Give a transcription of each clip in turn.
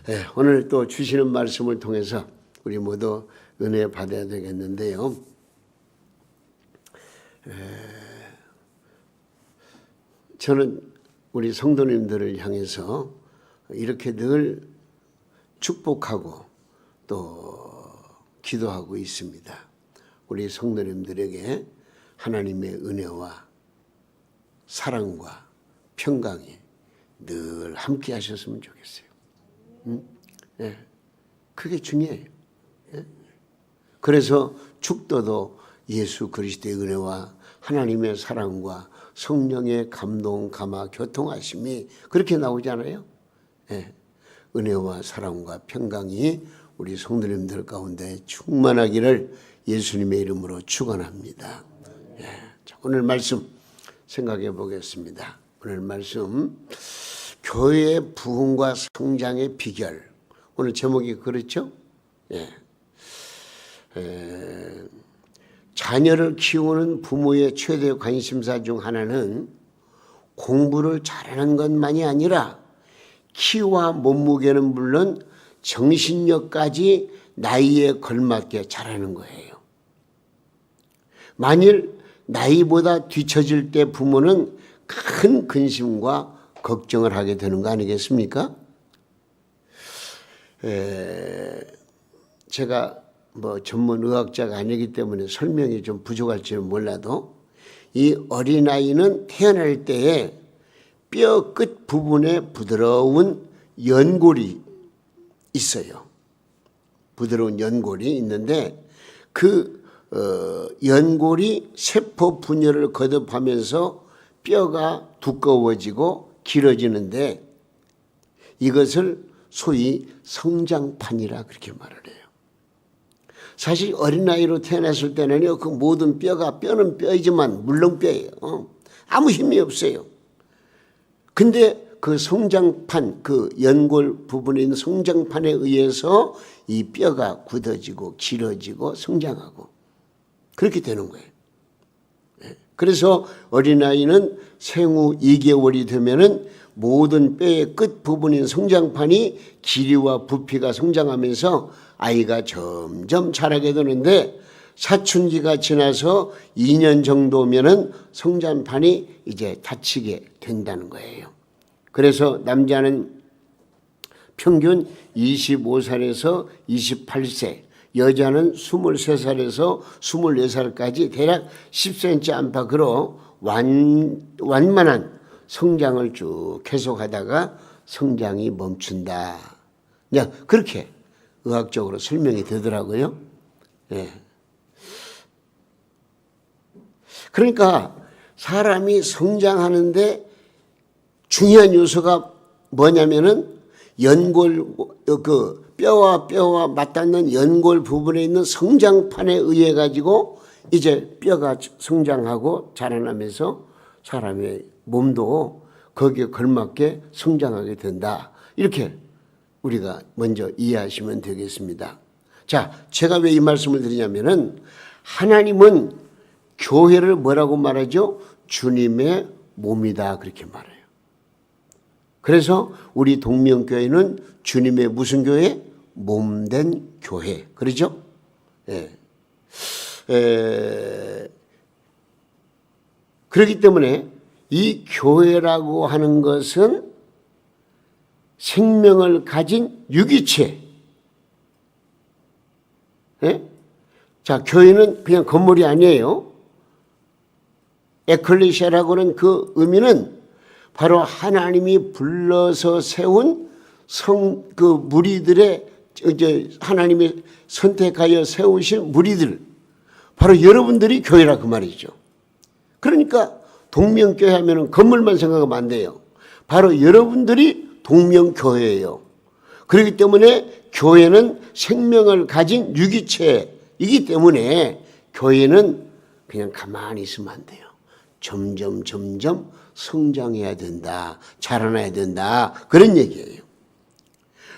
네, 오늘 또 주시는 말씀을 통해서 우리 모두 은혜 받아야 되겠는데요. 저는 우리 성도님들을 향해서 이렇게 늘 축복하고 또 기도하고 있습니다. 우리 성도님들에게 하나님의 은혜와 사랑과 평강이 늘 함께 하셨으면 좋겠어요. 네, 그게 중요해요. 네? 그래서 축도도 예수 그리스도의 은혜와 하나님의 사랑과 성령의 감동, 감화, 교통하심이 그렇게 나오잖아요. 네. 은혜와 사랑과 평강이 우리 성도님들 가운데 충만하기를 예수님의 이름으로 축원합니다. 네. 자, 오늘 말씀 생각해 보겠습니다. 오늘 말씀 교회의 부흥과 성장의 비결. 오늘 제목이 그렇죠? 예. 자녀를 키우는 부모의 최대 관심사 중 하나는 공부를 잘하는 것만이 아니라 키와 몸무게는 물론 정신력까지 나이에 걸맞게 잘하는 거예요. 만일 나이보다 뒤처질 때 부모는 큰 근심과 걱정을 하게 되는 거 아니겠습니까? 제가 전문 의학자가 아니기 때문에 설명이 좀 부족할지는 몰라도 이 어린아이는 태어날 때에 뼈 끝 부분에 부드러운 연골이 있어요. 부드러운 연골이 있는데 그 연골이 세포 분열을 거듭하면서 뼈가 두꺼워지고 길어지는데 이것을 소위 성장판이라 그렇게 말을 해요. 사실 어린아이로 태어났을 때는요, 그 모든 뼈는 뼈이지만 물렁뼈예요. 아무 힘이 없어요. 근데 그 성장판, 그 연골 부분에 있는 성장판에 의해서 이 뼈가 굳어지고 길어지고 성장하고 그렇게 되는 거예요. 그래서 어린아이는 생후 2개월이 되면은 모든 뼈의 끝 부분인 성장판이 길이와 부피가 성장하면서 아이가 점점 자라게 되는데 사춘기가 지나서 2년 정도면은 성장판이 이제 닫히게 된다는 거예요. 그래서 남자는 평균 25살에서 28세, 여자는 23살에서 24살까지 대략 10cm 안팎으로 완만한 성장을 쭉 계속하다가 성장이 멈춘다. 그렇게 의학적으로 설명이 되더라고요. 예. 그러니까 사람이 성장하는데 중요한 요소가 뭐냐면은 연골, 뼈와 맞닿는 연골 부분에 있는 성장판에 의해 가지고 이제 뼈가 성장하고 자라나면서 사람의 몸도 거기에 걸맞게 성장하게 된다. 이렇게 우리가 먼저 이해하시면 되겠습니다. 자, 제가 왜 이 말씀을 드리냐면은 하나님은 교회를 뭐라고 말하죠? 주님의 몸이다. 그렇게 말해요. 그래서 우리 동명교회는 주님의 무슨 교회? 몸된 교회. 그러죠? 예. 그렇기 때문에 이 교회라고 하는 것은 생명을 가진 유기체. 예? 자, 교회는 그냥 건물이 아니에요. 에클레시아라고는 그 의미는 바로 하나님이 불러서 세운 그 무리들의 이제 하나님이 선택하여 세우신 무리들, 바로 여러분들이 교회라 그 말이죠. 그러니까 동명교회 하면은 건물만 생각하면 안 돼요. 바로 여러분들이 동명교회예요. 그렇기 때문에 교회는 생명을 가진 유기체이기 때문에 교회는 그냥 가만히 있으면 안 돼요. 점점 성장해야 된다. 자라나야 된다. 그런 얘기예요.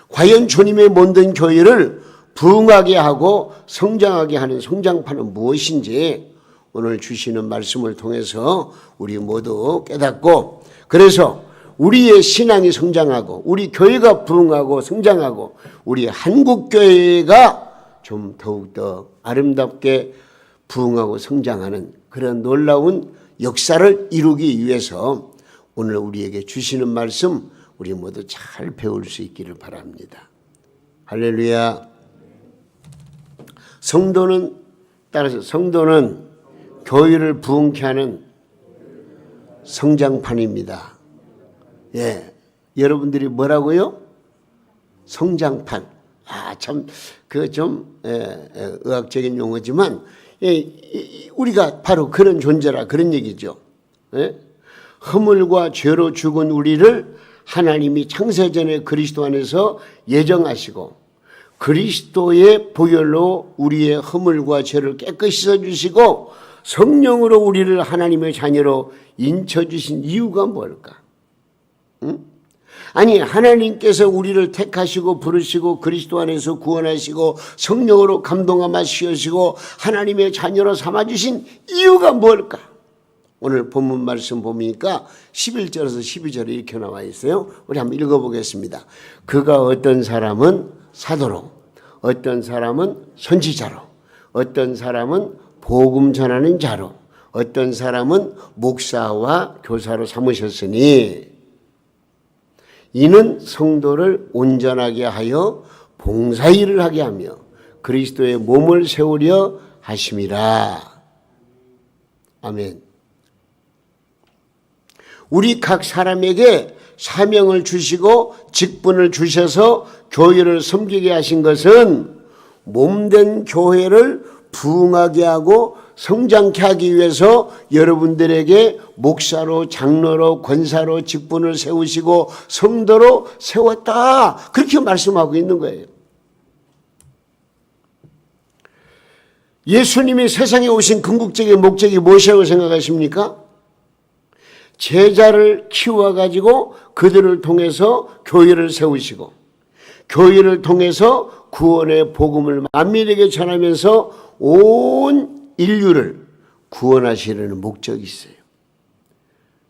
과연 주님의 몸된 교회를 부흥하게 하고 성장하게 하는 성장판은 무엇인지 오늘 주시는 말씀을 통해서 우리 모두 깨닫고, 그래서 우리의 신앙이 성장하고 우리 교회가 부흥하고 성장하고 우리 한국교회가 좀 더욱더 아름답게 부흥하고 성장하는 그런 놀라운 역사를 이루기 위해서 오늘 우리에게 주시는 말씀 우리 모두 잘 배울 수 있기를 바랍니다. 할렐루야. 따라서 성도는 교회를 부흥케 하는 성장판입니다. 예, 여러분들이 뭐라고요? 성장판. 참 그 좀 의학적인 용어지만 우리가 바로 그런 존재라 그런 얘기죠. 예? 허물과 죄로 죽은 우리를 하나님이 창세전에 그리스도 안에서 예정하시고 그리스도의 보혈로 우리의 허물과 죄를 깨끗이 씻어주시고 성령으로 우리를 하나님의 자녀로 인쳐주신 이유가 뭘까? 응? 아니 하나님께서 우리를 택하시고 부르시고 그리스도 안에서 구원하시고 성령으로 감동하마 씌우시고 하나님의 자녀로 삼아주신 이유가 뭘까? 오늘 본문 말씀 보니까 11절에서 12절에 이렇게 나와 있어요. 우리 한번 읽어보겠습니다. 그가 어떤 사람은 사도로, 어떤 사람은 선지자로, 어떤 사람은 복음 전하는 자로, 어떤 사람은 목사와 교사로 삼으셨으니 이는 성도를 온전하게 하여 봉사일을 하게 하며 그리스도의 몸을 세우려 하심이라. 아멘. 우리 각 사람에게 사명을 주시고 직분을 주셔서 교회를 섬기게 하신 것은 몸된 교회를 부흥하게 하고 성장케 하기 위해서 여러분들에게 목사로 장로로 권사로 직분을 세우시고 성도로 세웠다. 그렇게 말씀하고 있는 거예요. 예수님이 세상에 오신 궁극적인 목적이 무엇이라고 생각하십니까? 제자를 키워가지고 그들을 통해서 교회를 세우시고 교회를 통해서 구원의 복음을 만민에게 전하면서 온 인류를 구원하시려는 목적이 있어요.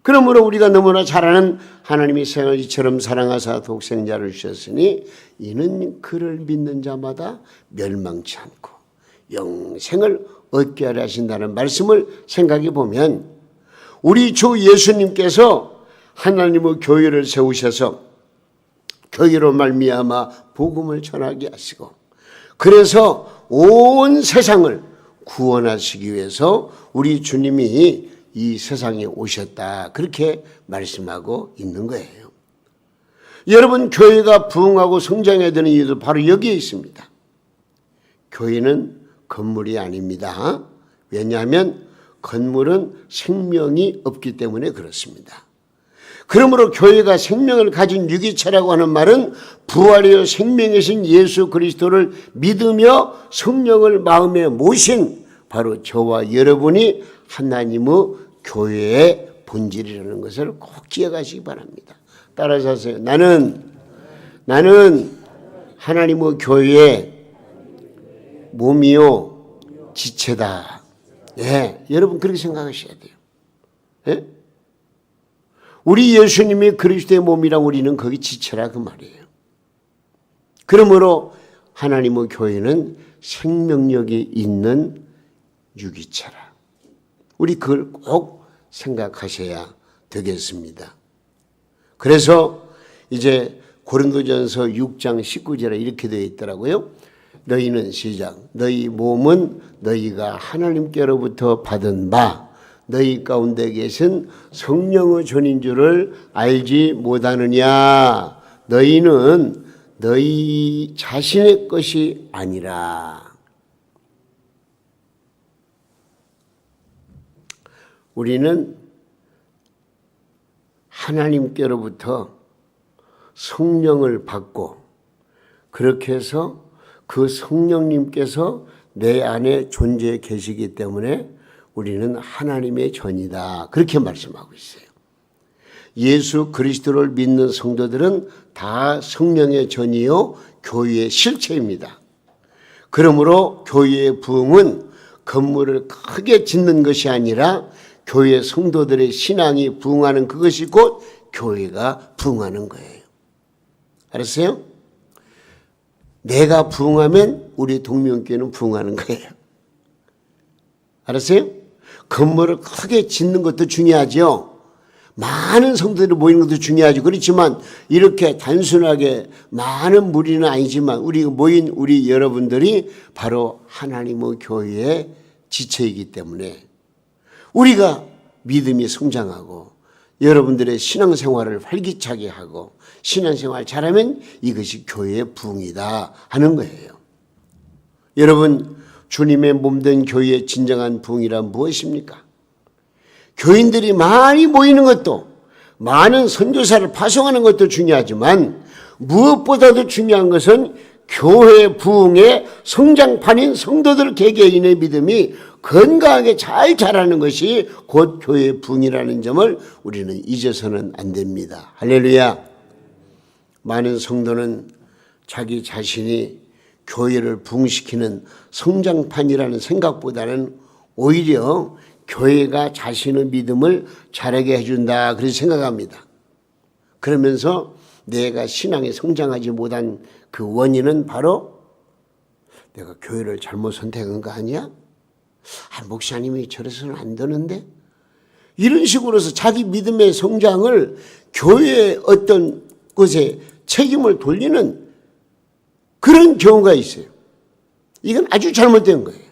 그러므로 우리가 너무나 잘 아는 하나님이 세상을 이처럼 사랑하사 독생자를 주셨으니 이는 그를 믿는 자마다 멸망치 않고 영생을 얻게 하려 하신다는 말씀을 생각해 보면 우리 주 예수님께서 하나님의 교회를 세우셔서 교회로 말미암아 복음을 전하게 하시고 그래서 온 세상을 구원하시기 위해서 우리 주님이 이 세상에 오셨다. 그렇게 말씀하고 있는 거예요. 여러분 교회가 부흥하고 성장해야 되는 이유도 바로 여기에 있습니다. 교회는 건물이 아닙니다. 왜냐하면 건물은 생명이 없기 때문에 그렇습니다. 그러므로 교회가 생명을 가진 유기체라고 하는 말은 부활이요 생명이신 예수 그리스도를 믿으며 성령을 마음에 모신 바로 저와 여러분이 하나님의 교회의 본질이라는 것을 꼭 기억하시기 바랍니다. 따라서 하세요. 나는 하나님의 교회의 몸이요 지체다. 예, 여러분 그렇게 생각하셔야 돼요. 예? 우리 예수님이 그리스도의 몸이라 우리는 거기 지체라 그 말이에요. 그러므로 하나님의 교회는 생명력이 있는 유기체라. 우리 그걸 꼭 생각하셔야 되겠습니다. 그래서 이제 고린도전서 6장 19절에 이렇게 되어 있더라고요. 너희는 시작. 너희 몸은 너희가 하나님께로부터 받은 바 너희 가운데 계신 성령의 존인 줄을 알지 못하느냐. 너희는 너희 자신의 것이 아니라. 우리는 하나님께로부터 성령을 받고 그렇게 해서 그 성령님께서 내 안에 존재해 계시기 때문에 우리는 하나님의 전이다. 그렇게 말씀하고 있어요. 예수 그리스도를 믿는 성도들은 다 성령의 전이요 교회의 실체입니다. 그러므로 교회의 부흥은 건물을 크게 짓는 것이 아니라 교회 성도들의 신앙이 부흥하는 그것이 곧 교회가 부흥하는 거예요. 알았어요? 내가 부흥하면 우리 동명교회는 부흥하는 거예요. 알았어요? 건물을 크게 짓는 것도 중요하죠. 많은 성도들이 모이는 것도 중요하죠. 그렇지만 이렇게 단순하게 많은 무리는 아니지만 우리 모인 우리 여러분들이 바로 하나님의 교회의 지체이기 때문에 우리가 믿음이 성장하고 여러분들의 신앙생활을 활기차게 하고 신앙생활 잘하면 이것이 교회의 부흥이다 하는 거예요. 여러분, 주님의 몸된 교회의 진정한 부흥이란 무엇입니까? 교인들이 많이 모이는 것도 많은 선교사를 파송하는 것도 중요하지만 무엇보다도 중요한 것은 교회 부흥의 성장판인 성도들 개개인의 믿음이 건강하게 잘 자라는 것이 곧 교회의 부흥이라는 점을 우리는 잊어서는 안 됩니다. 할렐루야. 많은 성도는 자기 자신이 교회를 부흥시키는 성장판이라는 생각보다는 오히려 교회가 자신의 믿음을 자라게 해준다 그렇게 생각합니다. 그러면서 내가 신앙에 성장하지 못한 그 원인은 바로 내가 교회를 잘못 선택한 거 아니야? 목사님이 저래서는 안 되는데? 이런 식으로서 자기 믿음의 성장을 교회의 어떤 것에 책임을 돌리는 그런 경우가 있어요. 이건 아주 잘못된 거예요.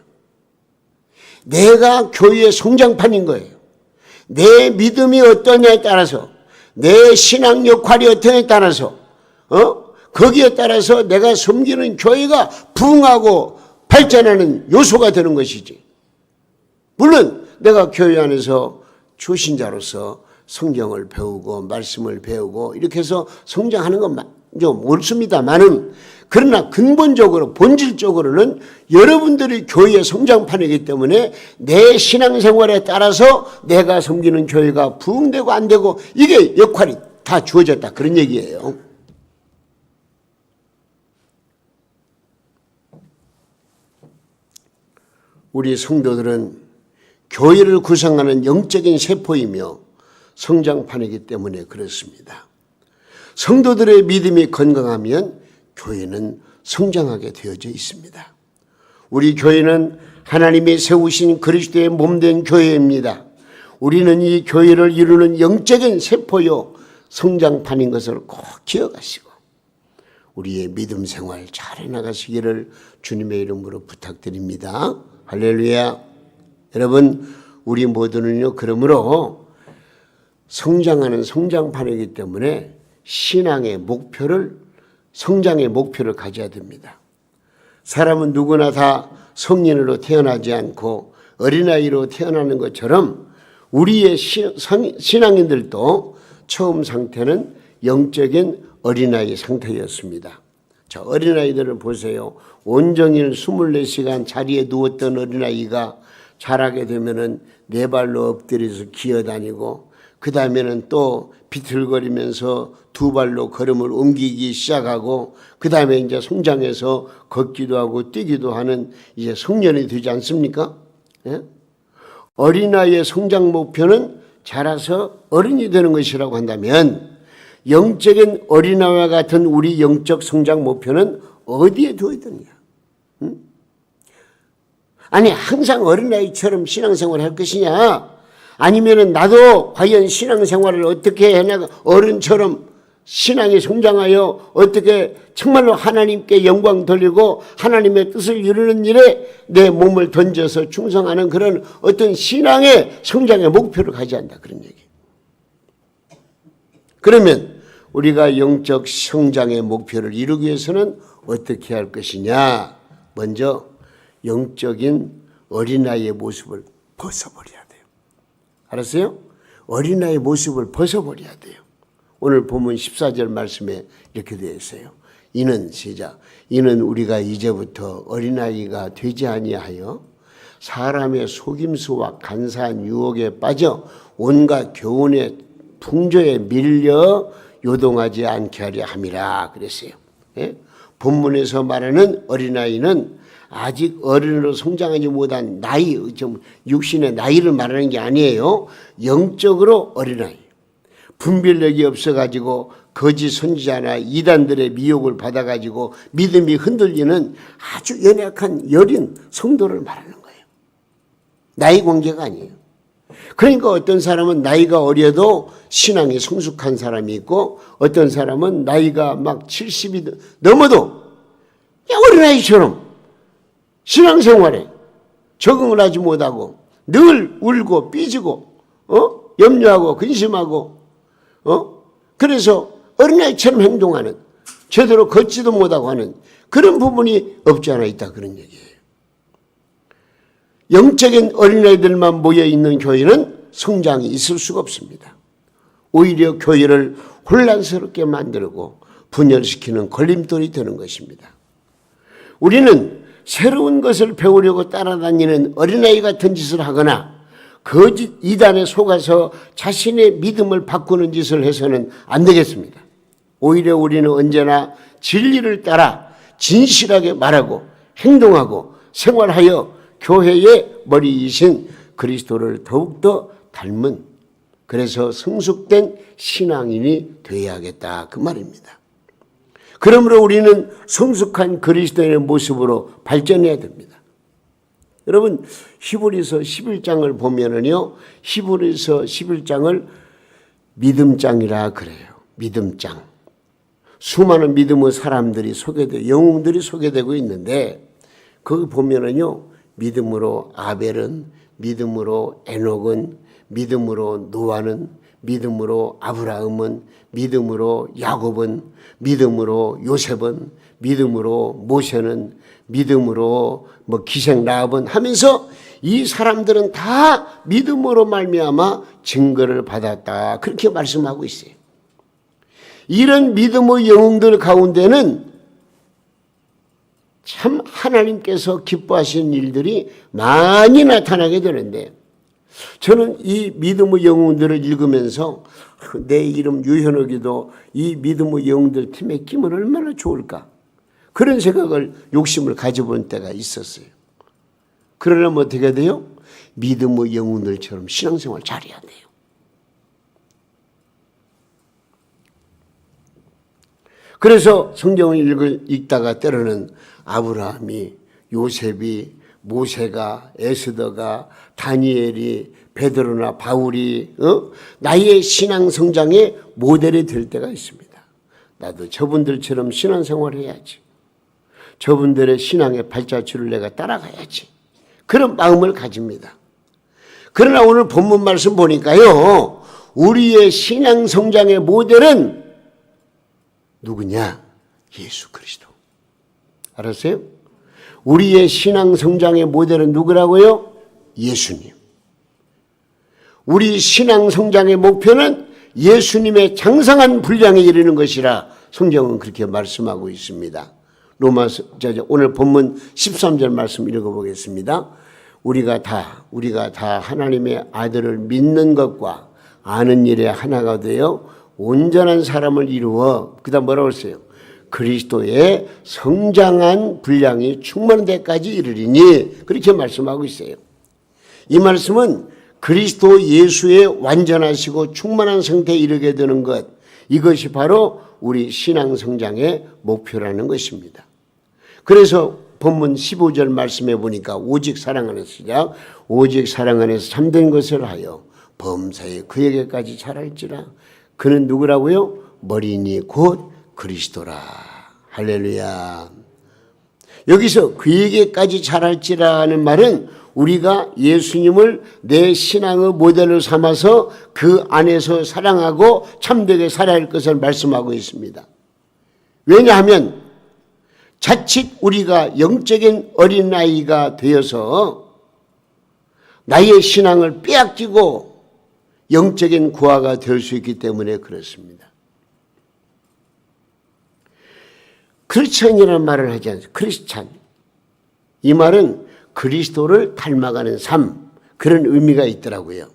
내가 교회의 성장판인 거예요. 내 믿음이 어떠냐에 따라서 내 신앙 역할이 어떠냐에 따라서 거기에 따라서 내가 섬기는 교회가 부흥하고 발전하는 요소가 되는 것이지. 물론 내가 교회 안에서 초신자로서 성경을 배우고 말씀을 배우고 이렇게 해서 성장하는 건 좀 옳습니다만은 그러나 근본적으로 본질적으로는 여러분들이 교회의 성장판이기 때문에 내 신앙생활에 따라서 내가 섬기는 교회가 부흥되고 안 되고 이게 역할이 다 주어졌다 그런 얘기예요. 우리 성도들은 교회를 구성하는 영적인 세포이며 성장판이기 때문에 그렇습니다. 성도들의 믿음이 건강하면 교회는 성장하게 되어져 있습니다. 우리 교회는 하나님이 세우신 그리스도의 몸된 교회입니다. 우리는 이 교회를 이루는 영적인 세포요 성장판인 것을 꼭 기억하시고 우리의 믿음 생활 잘 해나가시기를 주님의 이름으로 부탁드립니다. 할렐루야. 여러분, 우리 모두는요 그러므로 성장하는 성장판이기 때문에 신앙의 목표를 성장의 목표를 가져야 됩니다. 사람은 누구나 다 성인으로 태어나지 않고 어린아이로 태어나는 것처럼 우리의 신앙인들도 처음 상태는 영적인 어린아이 상태였습니다. 자, 어린아이들을 보세요. 온종일 24시간 자리에 누웠던 어린아이가 자라게 되면은 네 발로 엎드려서 기어다니고 그 다음에는 또 비틀거리면서 두 발로 걸음을 옮기기 시작하고 그 다음에 이제 성장해서 걷기도 하고 뛰기도 하는 이제 성년이 되지 않습니까? 예? 어린아이의 성장 목표는 자라서 어른이 되는 것이라고 한다면 영적인 어린아이와 같은 우리 영적 성장 목표는 어디에 두어야 되느냐? 응? 아니 항상 어린아이처럼 신앙생활을 할 것이냐? 아니면은 나도 과연 신앙생활을 어떻게 해나가 어른처럼 신앙이 성장하여 어떻게 정말로 하나님께 영광 돌리고 하나님의 뜻을 이루는 일에 내 몸을 던져서 충성하는 그런 어떤 신앙의 성장의 목표를 가져야 한다 그런 얘기. 그러면 우리가 영적 성장의 목표를 이루기 위해서는 어떻게 할 것이냐? 먼저 영적인 어린아이의 모습을 벗어버려야 돼요. 알았어요? 어린아이의 모습을 벗어버려야 돼요. 오늘 본문 14절 말씀에 이렇게 되어 있어요. 이는 시작. 이는 우리가 이제부터 어린아이가 되지 아니하여 사람의 속임수와 간사한 유혹에 빠져 온갖 교훈의 풍조에 밀려 요동하지 않게 하려 함이라 그랬어요. 예? 본문에서 말하는 어린아이는 아직 어른으로 성장하지 못한 나이, 좀 육신의 나이를 말하는 게 아니에요. 영적으로 어린아이. 분별력이 없어가지고 거짓 선지자나 이단들의 미혹을 받아가지고 믿음이 흔들리는 아주 연약한 여린 성도를 말하는 거예요. 나이 관계가 아니에요. 그러니까 어떤 사람은 나이가 어려도 신앙이 성숙한 사람이 있고 어떤 사람은 나이가 막 70이 넘어도 어린아이처럼 신앙생활에 적응을 하지 못하고 늘 울고 삐지고 염려하고 근심하고 그래서 어린아이처럼 행동하는 제대로 걷지도 못하고 하는 그런 부분이 없지 않아 있다 그런 얘기예요. 영적인 어린아이들만 모여있는 교회는 성장이 있을 수가 없습니다. 오히려 교회를 혼란스럽게 만들고 분열시키는 걸림돌이 되는 것입니다. 우리는 새로운 것을 배우려고 따라다니는 어린아이 같은 짓을 하거나 거짓 이단에 속아서 자신의 믿음을 바꾸는 짓을 해서는 안 되겠습니다. 오히려 우리는 언제나 진리를 따라 진실하게 말하고 행동하고 생활하여 교회의 머리이신 그리스도를 더욱더 닮은 그래서 성숙된 신앙인이 되어야겠다 그 말입니다. 그러므로 우리는 성숙한 그리스도인의 모습으로 발전해야 됩니다. 여러분 히브리서 11장을 보면은요 히브리서 11장을 믿음장이라 그래요. 믿음장. 수많은 믿음의 사람들이 영웅들이 소개되고 있는데 거기 보면은요 믿음으로 아벨은, 믿음으로 에녹은, 믿음으로 노아는, 믿음으로 아브라함은, 믿음으로 야곱은, 믿음으로 요셉은, 믿음으로 모세는, 믿음으로 기생 라합은 하면서 이 사람들은 다 믿음으로 말미암아 증거를 받았다 그렇게 말씀하고 있어요. 이런 믿음의 영웅들 가운데는 참 하나님께서 기뻐하시는 일들이 많이 나타나게 되는데 저는 이 믿음의 영웅들을 읽으면서 내 이름 유현옥이도 이 믿음의 영웅들 팀에 끼면 얼마나 좋을까 그런 생각을 욕심을 가져본 때가 있었어요. 그러려면 어떻게 돼요? 믿음의 영웅들처럼 신앙생활 잘해야 돼요. 그래서 성경을 읽다가 때로는 아브라함이, 요셉이, 모세가, 에스더가, 다니엘이, 베드로나 바울이 나의 신앙 성장의 모델이 될 때가 있습니다. 나도 저분들처럼 신앙생활을 해야지. 저분들의 신앙의 발자취를 내가 따라가야지. 그런 마음을 가집니다. 그러나 오늘 본문 말씀 보니까요. 우리의 신앙 성장의 모델은 누구냐? 예수 그리스도. 알았어요? 우리의 신앙 성장의 모델은 누구라고요? 예수님. 우리 신앙 성장의 목표는 예수님의 장성한 분량에 이르는 것이라 성경은 그렇게 말씀하고 있습니다. 오늘 본문 13절 말씀 읽어보겠습니다. 우리가 다 하나님의 아들을 믿는 것과 아는 일에 하나가 되어 온전한 사람을 이루어 그다음 뭐라고 했어요? 그리스도의 성장한 분량이 충만한 데까지 이르리니 그렇게 말씀하고 있어요. 이 말씀은 그리스도 예수의 완전하시고 충만한 상태에 이르게 되는 것 이것이 바로 우리 신앙 성장의 목표라는 것입니다. 그래서 본문 15절 말씀해 보니까 오직 사랑 안에서 시작 오직 사랑 안에서 참된 것을 하여 범사에 그에게까지 자랄지라 그는 누구라고요? 머리니 곧 그리스도라. 할렐루야. 여기서 그에게까지 자랄지라는 말은 우리가 예수님을 내 신앙의 모델로 삼아서 그 안에서 사랑하고 참되게 살아야 할 것을 말씀하고 있습니다. 왜냐하면 자칫 우리가 영적인 어린아이가 되어서 나의 신앙을 빼앗기고 영적인 고아가 될 수 있기 때문에 그렇습니다. 크리스찬이라는 말을 하지 않습니다. 크리스찬. 이 말은 그리스도를 닮아가는 삶 그런 의미가 있더라고요.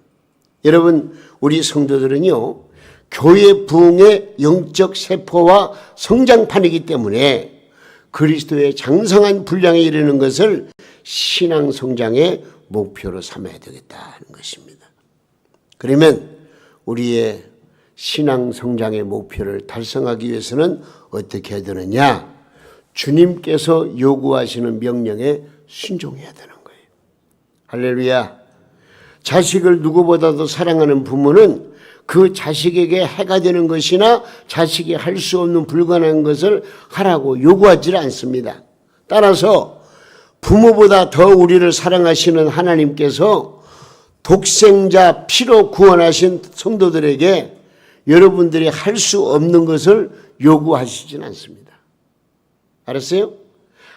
여러분 우리 성도들은요. 교회 부흥의 영적 세포와 성장판이기 때문에 그리스도의 장성한 분량에 이르는 것을 신앙 성장의 목표로 삼아야 되겠다는 것입니다. 그러면 우리의 신앙 성장의 목표를 달성하기 위해서는 어떻게 해야 되느냐? 주님께서 요구하시는 명령에 순종해야 되는 거예요. 할렐루야. 자식을 누구보다도 사랑하는 부모는 그 자식에게 해가 되는 것이나 자식이 할 수 없는 불가능한 것을 하라고 요구하지 않습니다. 따라서 부모보다 더 우리를 사랑하시는 하나님께서 독생자 피로 구원하신 성도들에게 여러분들이 할 수 없는 것을 요구하시진 않습니다. 알았어요?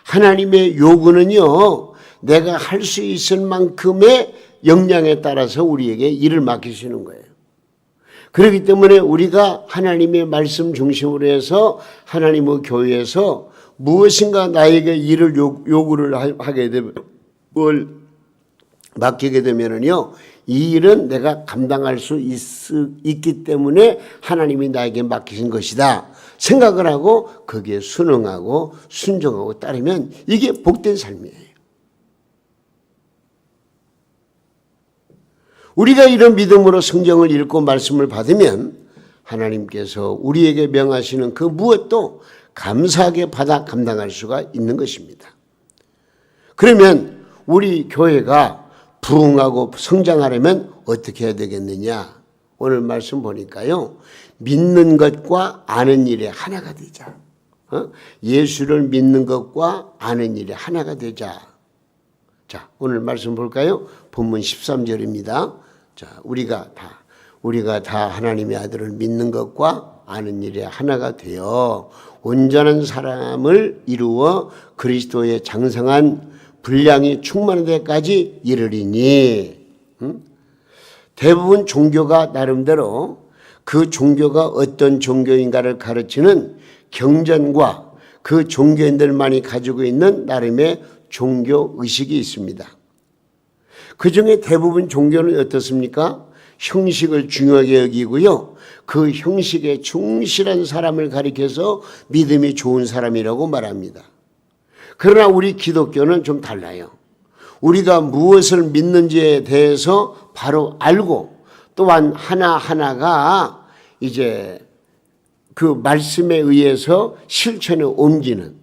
하나님의 요구는요, 내가 할 수 있을 만큼의 역량에 따라서 우리에게 일을 맡기시는 거예요. 그렇기 때문에 우리가 하나님의 말씀 중심으로 해서 하나님의 교회에서 무엇인가 나에게 일을 요구를 하게 되면, 뭘 맡기게 되면은요, 이 일은 내가 감당할 수 있기 때문에 하나님이 나에게 맡기신 것이다 생각을 하고 거기에 순응하고 순종하고 따르면 이게 복된 삶이에요. 우리가 이런 믿음으로 성경을 읽고 말씀을 받으면 하나님께서 우리에게 명하시는 그 무엇도 감사하게 받아 감당할 수가 있는 것입니다. 그러면 우리 교회가 부흥하고 성장하려면 어떻게 해야 되겠느냐? 오늘 말씀 보니까요, 믿는 것과 아는 일에 하나가 되자. 예수를 믿는 것과 아는 일에 하나가 되자. 자, 오늘 말씀 볼까요? 본문 13절입니다. 자, 우리가 다 하나님의 아들을 믿는 것과 아는 일에 하나가 되어 온전한 사람을 이루어 그리스도의 장성한 분량이 충만한 데까지 이르리니. 대부분 종교가 나름대로 그 종교가 어떤 종교인가를 가르치는 경전과 그 종교인들만이 가지고 있는 나름의 종교 의식이 있습니다. 그 중에 대부분 종교는 어떻습니까? 형식을 중요하게 여기고요, 그 형식에 충실한 사람을 가리켜서 믿음이 좋은 사람이라고 말합니다. 그러나 우리 기독교는 좀 달라요. 우리가 무엇을 믿는지에 대해서 바로 알고 또한 하나하나가 이제 그 말씀에 의해서 실천에 옮기는,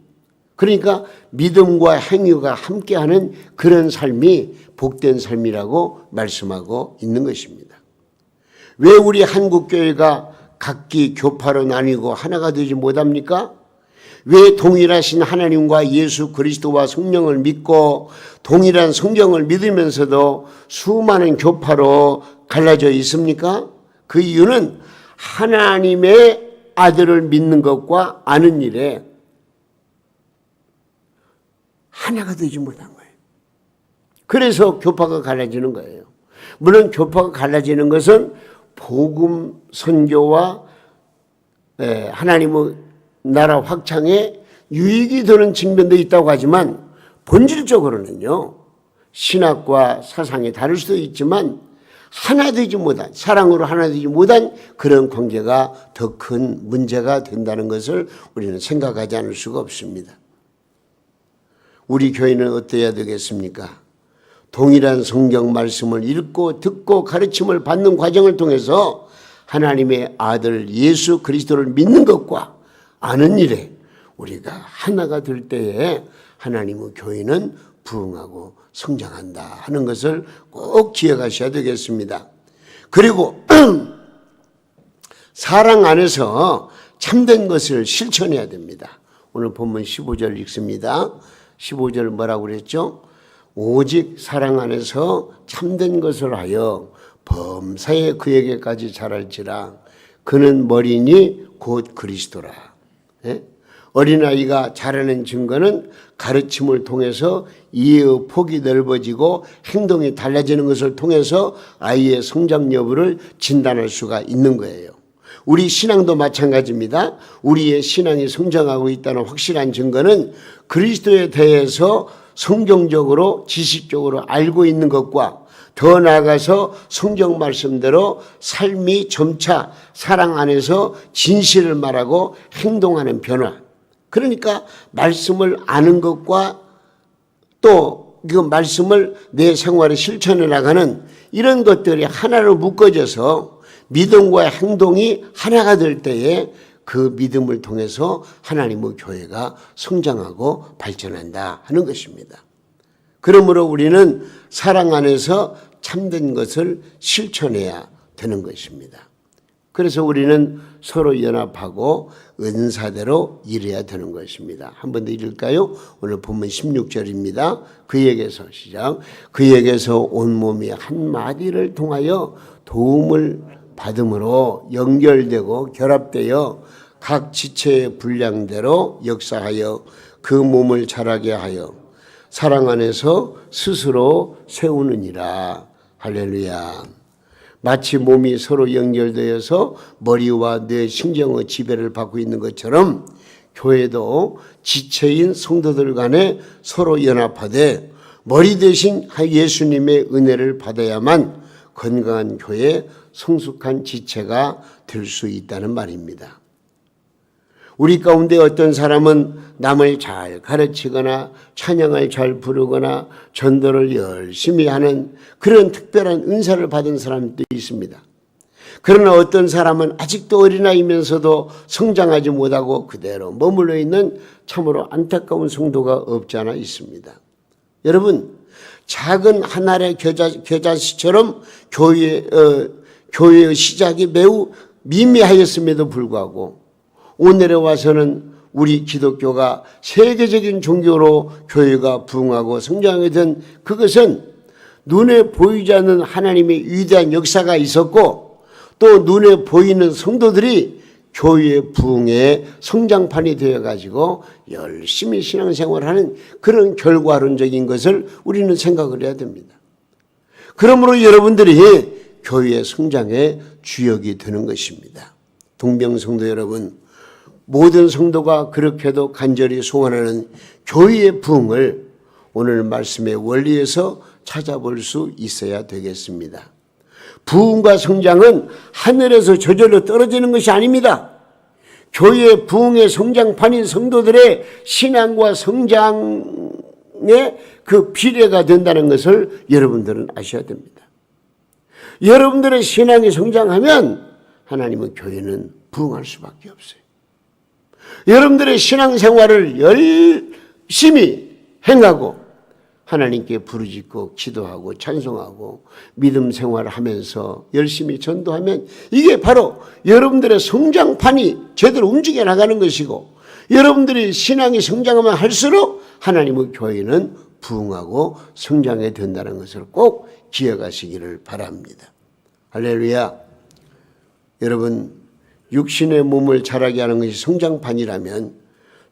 그러니까 믿음과 행위가 함께하는 그런 삶이 복된 삶이라고 말씀하고 있는 것입니다. 왜 우리 한국교회가 각기 교파로 나뉘고 하나가 되지 못합니까? 왜 동일하신 하나님과 예수 그리스도와 성령을 믿고 동일한 성경을 믿으면서도 수많은 교파로 갈라져 있습니까? 그 이유는 하나님의 아들을 믿는 것과 아는 일에 하나가 되지 못한 거예요. 그래서 교파가 갈라지는 거예요. 물론 교파가 갈라지는 것은 복음 선교와 하나님의 나라 확장에 유익이 되는 측면도 있다고 하지만 본질적으로는요, 신학과 사상이 다를 수도 있지만 하나 되지 못한, 사랑으로 하나 되지 못한 그런 관계가 더 큰 문제가 된다는 것을 우리는 생각하지 않을 수가 없습니다. 우리 교회는 어때야 되겠습니까? 동일한 성경 말씀을 읽고 듣고 가르침을 받는 과정을 통해서 하나님의 아들 예수 그리스도를 믿는 것과 아는 일에 우리가 하나가 될 때에 하나님의 교회는 부흥하고 성장한다 하는 것을 꼭 기억하셔야 되겠습니다. 그리고 사랑 안에서 참된 것을 실천해야 됩니다. 오늘 본문 15절 읽습니다. 15절 뭐라고 그랬죠? 오직 사랑 안에서 참된 것을 하여 범사에 그에게까지 자랄지라. 그는 머리니 곧 그리스도라. 예? 어린아이가 자라는 증거는 가르침을 통해서 이해의 폭이 넓어지고 행동이 달라지는 것을 통해서 아이의 성장 여부를 진단할 수가 있는 거예요. 우리 신앙도 마찬가지입니다. 우리의 신앙이 성장하고 있다는 확실한 증거는 그리스도에 대해서 성경적으로 지식적으로 알고 있는 것과 더 나아가서 성경 말씀대로 삶이 점차 사랑 안에서 진실을 말하고 행동하는 변화. 그러니까 말씀을 아는 것과 또 그 말씀을 내 생활에 실천해 나가는 이런 것들이 하나로 묶어져서 믿음과 행동이 하나가 될 때에 그 믿음을 통해서 하나님의 교회가 성장하고 발전한다 하는 것입니다. 그러므로 우리는 사랑 안에서 참된 것을 실천해야 되는 것입니다. 그래서 우리는 서로 연합하고 은사대로 일해야 되는 것입니다. 한 번 더 읽을까요? 오늘 본문 16절입니다. 그에게서 시작. 그에게서 온몸이 한 마디를 통하여 도움을 받음으로 연결되고 결합되어 각 지체의 분량대로 역사하여 그 몸을 자라게 하여 사랑 안에서 스스로 세우느니라. 할렐루야. 마치 몸이 서로 연결되어서 머리와 뇌, 신경의 지배를 받고 있는 것처럼 교회도 지체인 성도들 간에 서로 연합하되 머리 대신 예수님의 은혜를 받아야만 건강한 교회, 성숙한 지체가 될 수 있다는 말입니다. 우리 가운데 어떤 사람은 남을 잘 가르치거나 찬양을 잘 부르거나 전도를 열심히 하는 그런 특별한 은사를 받은 사람도 있습니다. 그러나 어떤 사람은 아직도 어린아이면서도 성장하지 못하고 그대로 머물러 있는 참으로 안타까운 성도가 없지 않아 있습니다. 여러분, 작은 한 알의 겨자씨처럼 교회의 시작이 매우 미미하였음에도 불구하고 오늘에 와서는 우리 기독교가 세계적인 종교로 교회가 부흥하고 성장하게 된 그것은 눈에 보이지 않는 하나님의 위대한 역사가 있었고 또 눈에 보이는 성도들이 교회의 부흥의 성장판이 되어가지고 열심히 신앙생활하는 그런 결과론적인 것을 우리는 생각을 해야 됩니다. 그러므로 여러분들이 교회의 성장의 주역이 되는 것입니다. 동명성도 여러분, 모든 성도가 그렇게도 간절히 소원하는 교회의 부흥을 오늘 말씀의 원리에서 찾아볼 수 있어야 되겠습니다. 부흥과 성장은 하늘에서 저절로 떨어지는 것이 아닙니다. 교회의 부흥의 성장판인 성도들의 신앙과 성장의 그 비례가 된다는 것을 여러분들은 아셔야 됩니다. 여러분들의 신앙이 성장하면 하나님의 교회는 부흥할 수밖에 없어요. 여러분들의 신앙생활을 열심히 행하고 하나님께 부르짖고 기도하고 찬송하고 믿음 생활을 하면서 열심히 전도하면 이게 바로 여러분들의 성장판이 제대로 움직여 나가는 것이고 여러분들이 신앙이 성장하면 할수록 하나님의 교회는 부흥하고 성장해 된다는 것을 꼭 기억하시기를 바랍니다. 할렐루야. 여러분, 육신의 몸을 자라게 하는 것이 성장판이라면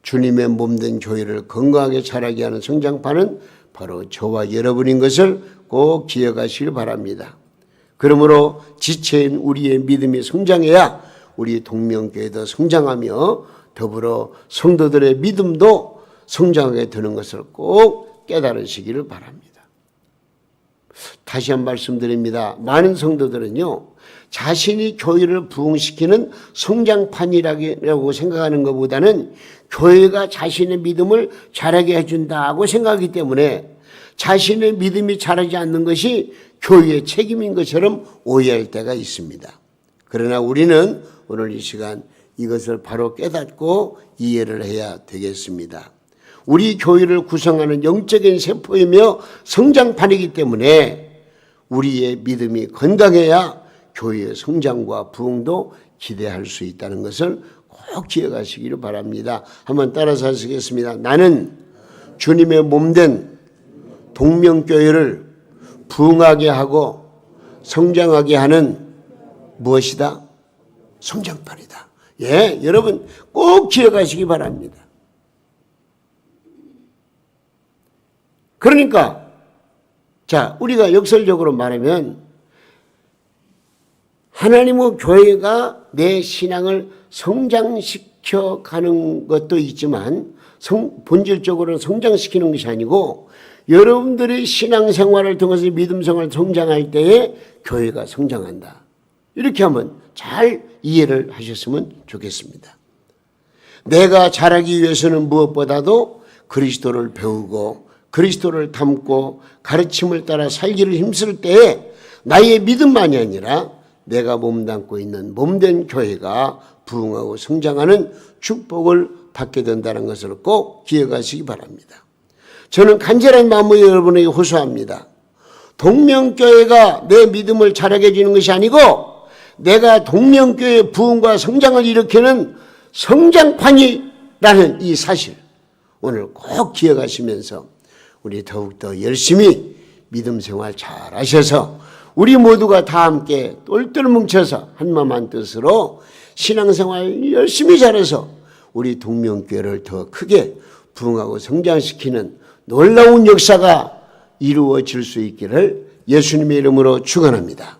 주님의 몸된 교회를 건강하게 자라게 하는 성장판은 바로 저와 여러분인 것을 꼭 기억하시길 바랍니다. 그러므로 지체인 우리의 믿음이 성장해야 우리 동명교회도 성장하며 더불어 성도들의 믿음도 성장하게 되는 것을 꼭 깨달으시기를 바랍니다. 다시 한 말씀드립니다. 많은 성도들은요, 자신이 교회를 부흥시키는 성장판이라고 생각하는 것보다는 교회가 자신의 믿음을 자라게 해준다고 생각하기 때문에 자신의 믿음이 자라지 않는 것이 교회의 책임인 것처럼 오해할 때가 있습니다. 그러나 우리는 오늘 이 시간 이것을 바로 깨닫고 이해를 해야 되겠습니다. 우리 교회를 구성하는 영적인 세포이며 성장판이기 때문에 우리의 믿음이 건강해야 교회의 성장과 부흥도 기대할 수 있다는 것을 꼭 기억하시기를 바랍니다. 한번 따라서 하시겠습니다. 나는 주님의 몸된 동명교회를 부흥하게 하고 성장하게 하는 무엇이다? 성장판이다. 예, 여러분 꼭 기억하시기 바랍니다. 그러니까 자, 우리가 역설적으로 말하면 하나님의 교회가 내 신앙을 성장시켜 가는 것도 있지만 본질적으로는 성장시키는 것이 아니고 여러분들이 신앙생활을 통해서 믿음생활을 성장할 때에 교회가 성장한다. 이렇게 하면 잘 이해를 하셨으면 좋겠습니다. 내가 자라기 위해서는 무엇보다도 그리스도를 배우고 그리스도를 닮고 가르침을 따라 살기를 힘쓸 때에 나의 믿음만이 아니라 내가 몸담고 있는 몸된 교회가 부흥하고 성장하는 축복을 받게 된다는 것을 꼭 기억하시기 바랍니다. 저는 간절한 마음으로 여러분에게 호소합니다. 동명교회가 내 믿음을 자라게 해주는 것이 아니고 내가 동명교회의 부흥과 성장을 일으키는 성장판이라는 이 사실 오늘 꼭 기억하시면서 우리 더욱더 열심히 믿음 생활 잘 하셔서 우리 모두가 다 함께 똘똘 뭉쳐서 한마음 한뜻으로 신앙생활 열심히 잘해서 우리 동명교회를 더 크게 부흥하고 성장시키는 놀라운 역사가 이루어질 수 있기를 예수님의 이름으로 축원합니다.